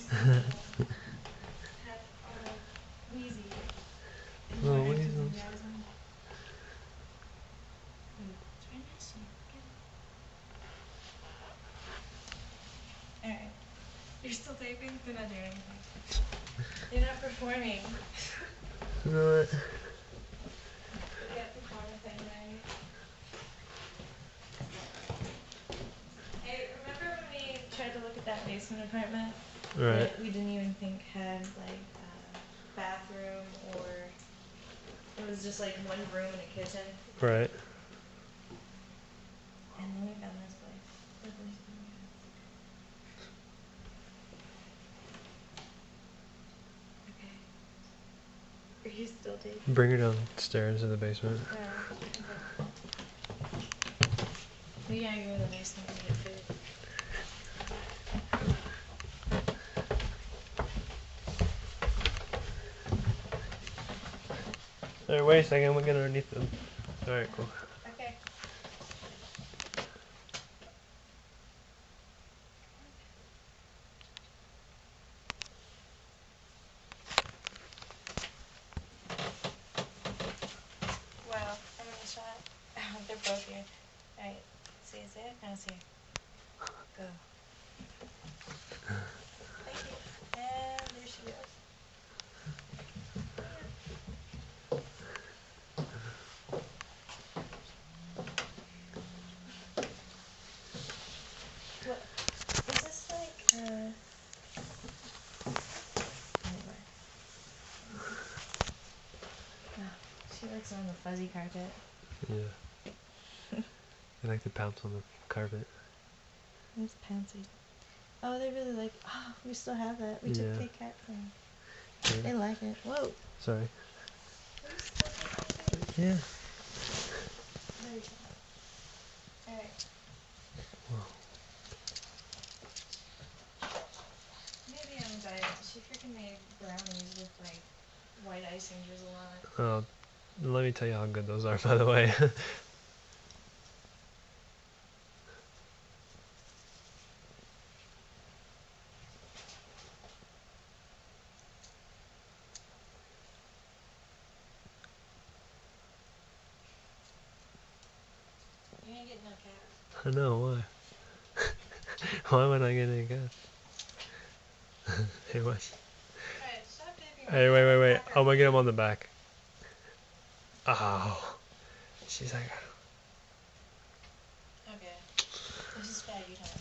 Had wheezy. Oh, weasels. Jasmine. Try not to. Alright. You're still typing? They're not doing anything. You're not performing. You know what? You can't perform a thing, right? Hey, remember when we tried to look at that basement apartment? Right. That we didn't even think had like bathroom, or it was just like one room and a kitchen. Right. And then we found this place. This place is really good. Okay. Are you still taking? Bring her downstairs in the basement. Okay. We gotta go to the basement and get food. Alright, wait a second, we'll get underneath them. Alright, cool. Okay. Wow, I'm in the shot. They're both here. Alright, see it? Now see. Go. Thank you. And there she goes. What? Is this like, oh, she likes on the fuzzy carpet. Yeah. I like to pounce on the carpet. It's pantsy. Oh, they really like, oh, we still have that. We took Kit Kat thing. Yeah. They like it. Whoa. Sorry. Are you still taking food? Yeah. Very good. Alright. Whoa. Maybe on a diet. She freaking made brownies with like white icing drizzle on it. Oh, let me tell you how good those are, by the way. You ain't getting no cat. I know, why? Why would I get any gas? Hey, what? Alright, stop taping. Hey, wait. I'm gonna get him on the back. Oh. She's like... Okay. This is faggy time.